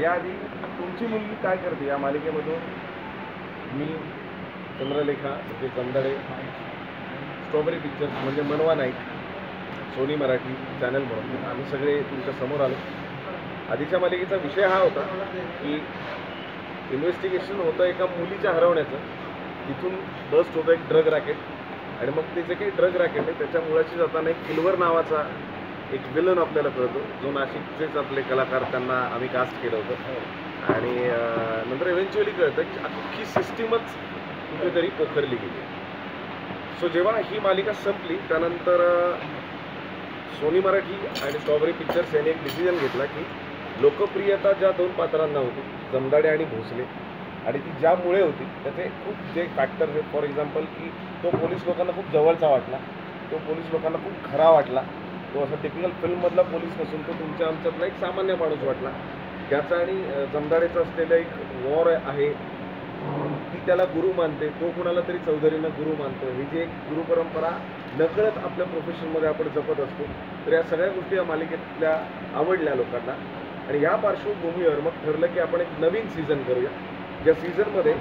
याआधी तुमची मुलगी काय करते या मालिकेमधून? मी, चंद्रलेखा, म्हणजे जमदाडे, स्ट्रॉबेरी पिक्चर्स म्हणजे मनवा नाईक, सोनी मराठी चॅनल म्हणून आम्ही सगळे तुमच्या समोर आलो. आधीच्या मालिकेचा विषय हा होता की इन्व्हेस्टिगेशन होतं एका मुलीच्या हरवण्याचं. तिथून बस्ट होतं एक ड्रग रॅकेट आणि मग ते जे काही ड्रग रॅकेट आहे त्याच्या मुळाशी जाताना एक किल्वर नावाचा एक विलन आपल्याला कळतो, जो नाशिकचेच आपले कलाकार, त्यांना आम्ही कास्ट केलं होतं. आणि नंतर इव्हेंच्युअली कळतं की अख्खी सिस्टीमच कुठेतरी पोखरली गेली. सो जेव्हा ही मालिका संपली त्यानंतर सोनी मराठी आणि स्ट्रॉबेरी पिक्चर्स यांनी एक डिसिजन घेतला की लोकप्रियता ज्या दोन पात्रांना होती, जमदाडे आणि भोसले, आणि ती ज्यामुळे होती त्याचे खूप जे फॅक्टर्स आहेत. फॉर एक्झाम्पल की तो पोलीस लोकांना खूप जवळचा वाटला, तो पोलीस लोकांना खूप खरा वाटला, तो असा टिपिकल फिल्ममधला पोलीस नसून तो तुमच्या आमच्यातला एक सामान्य माणूस वाटला. त्याचा आणि जमदाडेचं असलेलं एक वॉर आहे, ती त्याला गुरु मानते, तो कुणाला तरी चौधरीनं गुरु मानतो. ही जी एक गुरु परंपरा नकळत आपल्या प्रोफेशनमध्ये आपण जपत असतो. तर या सगळ्या गोष्टी या मालिकेतल्या आवडल्या लोकांना. आणि या पार्श्वभूमीवर मग ठरलं की आपण एक नवीन सीझन करूया, ज्या सीझनमध्ये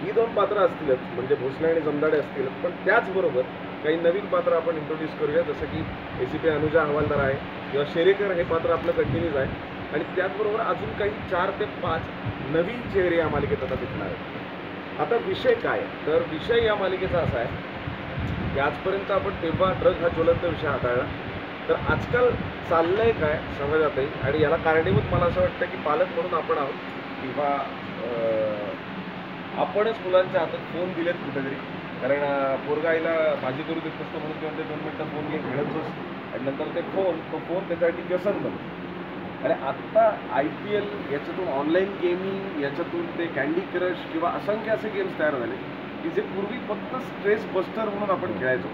ही दोन पात्रं असतीलच, म्हणजे भोसले आणि जमदाडे असतीलच, पण त्याचबरोबर काही नवीन पात्र आपण इंट्रोड्यूस करूया, जसं की ACP अनुजा हवालदार आहे किंवा शेरेकर हे पात्र आपलं कंटिन्यूज आहे. आणि त्याचबरोबर अजून काही 4 ते 5 नवीन चेहरे या मालिकेत आता दिसणार आहेत. आता विषय काय, तर विषय या मालिकेचा असा आहे की आजपर्यंत आपण तेव्हा ड्रग हा ज्वलंत विषय हाताळला, तर आजकाल चाललंय काय समाजातही, आणि याला कारणीभूत मला असं वाटतं की पालक म्हणून आपण आहोत, किंवा आपणच मुलांच्या हातात फोन दिलेत कुठेतरी. कारण पोरगाईला भाजी करू देत नसतं म्हणून किंवा ते 2 मिनिटं फोन घेऊन खेळत बसतो आणि नंतर ते तो फोन त्याच्यासाठी व्यसन बनतो. आणि आत्ता IPL, याच्यातून ऑनलाईन गेमिंग, याच्यातून ते कँडी क्रश किंवा असंख्य असे गेम्स तयार झाले की जे पूर्वी फक्त स्ट्रेस बस्टर म्हणून आपण खेळायचो.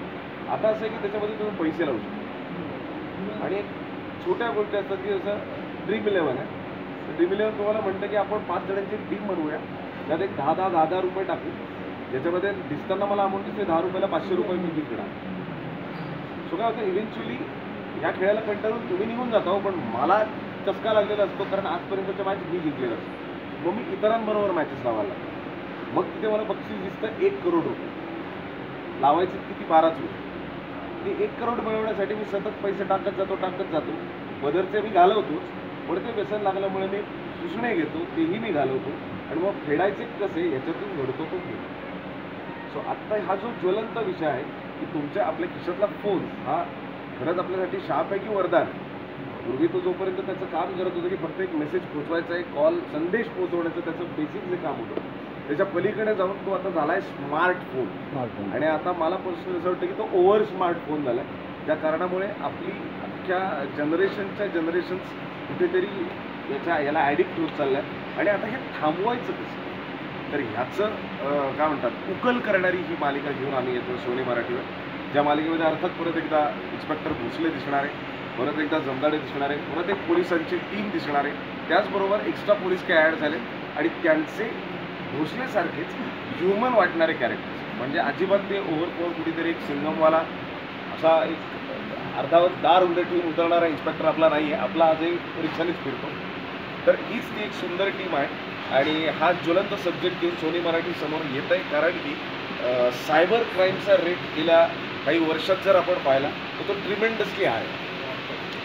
आता असं आहे की त्याच्यामध्ये तुम्ही पैसे लावू शकतो. आणि छोट्या गोष्टी असतात की जसं ड्रीम11 आहे, ड्रीम11 तुम्हाला म्हणतं की आपण 5 जणांची टीम बनवूया, त्यात एक 10,000 रुपये टाकू, ज्याच्यामध्ये दिसताना मला अमाऊंट दिसते 10 रुपयाला 500 रुपये मी जिंकणार. सो काय होतं, इव्हेंच्युअली ह्या खेळाला कंटाळून तुम्ही निघून जाता हो, पण मला चस्का लागलेला असतो, कारण आजपर्यंतच्या मॅच मी जिंकलेला असतो. मग मी इतरांबरोबर मॅचेस लावायला लागतो. मग तिथे मला बक्षीस दिसतं 1 करोड रुपये. लावायचे किती 12च रुपये. ते 1 करोड मिळवण्यासाठी मी सतत पैसे टाकत जातो. पदरचे मी घालवतोच, पण ते व्यसन लागल्यामुळे मी पुसणे घेतो, तेही मी घालवतो, आणि मग फेडायचे कसे याच्यातून घडतो तो खेळ. सो आत्ता हा जो ज्वलंत विषय आहे की तुमच्या आपल्या खिशातला फोन हा खरंच आपल्यासाठी शाप आहे की वरदान. पूर्वी तो जोपर्यंत त्याचं काम करत होतं की फक्त एक मेसेज पोचवायचा, एक कॉल, संदेश पोचवण्याचं त्याचं बेसिक जे काम होतं, त्याच्या पलीकडे जाऊन तो आता झाला आहे स्मार्टफोन. आणि आता मला पर्सनली असं वाटतं की तो ओव्हर स्मार्टफोन झाला आहे, ज्या कारणामुळे आपली अख्ख्या जनरेशन्स कुठेतरी याला ॲडिक्ट होत चालल्या. आणि आता हे थांबवायचं कसं, तर ह्याचं काय म्हणतात उकल करणारी ही मालिका घेऊन आम्ही येतो सोनी मराठीवर, ज्या मालिकेमध्ये अर्थात परत एकदा इन्स्पेक्टर भोसले दिसणार आहे, परत एकदा जमदाडे दिसणार आहे, परत एक पोलिसांची टीम दिसणार आहे, त्याचबरोबर एक्स्ट्रा पोलीस काही ॲड झाले आणि त्यांचे भोसलेसारखेच ह्युमन वाटणारे कॅरेक्टर्स. म्हणजे अजिबात ते ओव्हरपोर कुठेतरी एक सिंगमवाला असा एक अर्धावत दार उलट ठेवून उतरणारा इन्स्पेक्टर आपला नाही आहे, आपला आजही रिक्षानेच फिरतो. तर हीच ती एक सुंदर टीम आहे. आणि हा ज्वलंत सब्जेक्ट घेऊन सोनी मराठी समोर येत आहे, कारण की सायबर क्राईमचा रेट गेल्या काही वर्षात जर आपण पाहिला तर तो ट्रिमेंडसली आहे.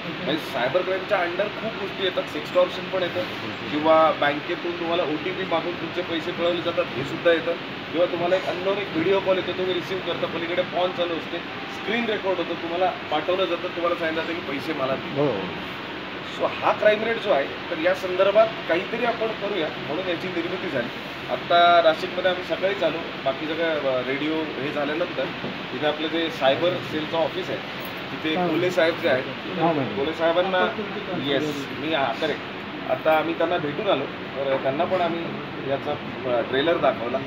म्हणजे सायबर क्राईमच्या अंडर खूप गोष्टी येतात, सेक्सटॉर्शन पण येतं, किंवा बँकेतून तुम्हाला OTP मागून तुमचे पैसे कळवले जातात हे सुद्धा येतं, किंवा तुम्हाला एक अननोन एक व्हिडिओ कॉल येतो, तुम्ही रिसीव्ह करता, पलीकडे फोन चालू असते, स्क्रीन रेकॉर्ड होतं, तुम्हाला पाठवलं जातं, तुम्हाला सांगितलं जातं की पैसे मला दे. सो हा क्राईम रेट जो आहे, तर या संदर्भात काहीतरी आपण करूया म्हणून याची निर्मिती झाली. आत्ता नाशिकमध्ये आम्ही सकाळीच आलो, बाकी सगळं रेडिओ हे झाल्यानंतर तिथे आपलं जे सायबर सेलचं ऑफिस आहे तिथे कोले साहेब जे आहेत, कोले साहेबांना मी करेक्ट आता आम्ही त्यांना भेटून आलो, तर त्यांना पण आम्ही याचा ट्रेलर दाखवला.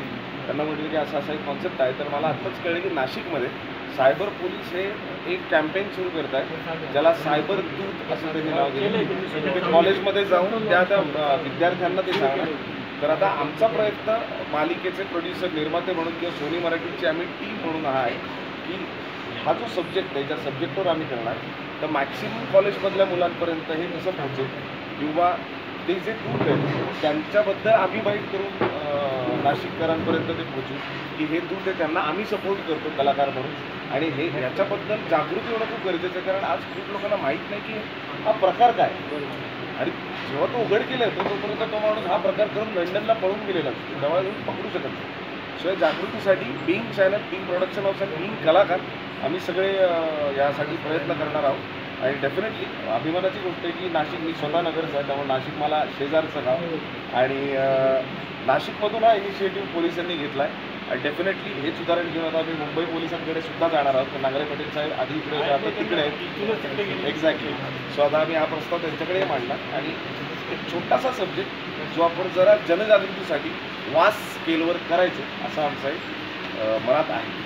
त्यांना म्हटलं की असं एक कॉन्सेप्ट आहे. तर मला आत्ताच कळलं की नाशिकमध्ये सायबर पोलीस हे एक कॅम्पेन सुरू करत आहे, ज्याला सायबर दूत असं त्यांनी नाव दिलं. ते कॉलेजमध्ये जाऊन त्या विद्यार्थ्यांना ते सांगणार. तर आता आमचा प्रयत्न मालिकेचे प्रोड्युसर, निर्माते म्हणून किंवा सोनी मराठीची आम्ही टीम म्हणून हा आहे की हा जो सब्जेक्ट आहे, ज्या सब्जेक्टवर आम्ही करणार, तर मॅक्सिमम कॉलेजमधल्या मुलांपर्यंत हे कसं पोहोचेल, किंवा ते जे दूत आहेत त्यांच्याबद्दल आम्ही बाईट करून नाशिककरांपर्यंत ते पोहोचू की हे दूत आहे त्यांना आम्ही सपोर्ट करतो कलाकार म्हणून आणि हे ह्याच्याबद्दल जागृती होणं खूप गरजेचं आहे. कारण आज खूप लोकांना माहीत नाही की हा प्रकार काय आणि जेव्हा तो उघड केला येतो तोपर्यंत तो माणूस हा प्रकार करून लंडनला पळून गेलेला असतो, तेव्हा येऊन पकडू शकत नाही. शिवाय जागृतीसाठी Bing channel, Bing production house आणि बिंग कलाकार आम्ही सगळे यासाठी प्रयत्न करणार आहोत. आणि डेफिनेटली अभिमानाची गोष्ट आहे की नाशिक, मी स्वतः नगरचा आहे त्यामुळे नाशिक मला शेजारचं गाव आणि नाशिकमधून हा इनिशिएटिव्ह पोलिसांनी घेतला आहे आणि डेफिनेटली हेच उदाहरण घेऊन आता आम्ही मुंबई पोलिसांकडे सुद्धा जाणार आहोत. नांगरे पटेल साहेब आधी इकडे आता तिकडे एक्झॅक्टली. सो आता आम्ही हा प्रस्ताव त्यांच्याकडे मांडला आणि एक छोटासा सब्जेक्ट जो आपण जरा जनजागृतीसाठी वास स्केलवर करायचं असं आमचं एक मनात आहे.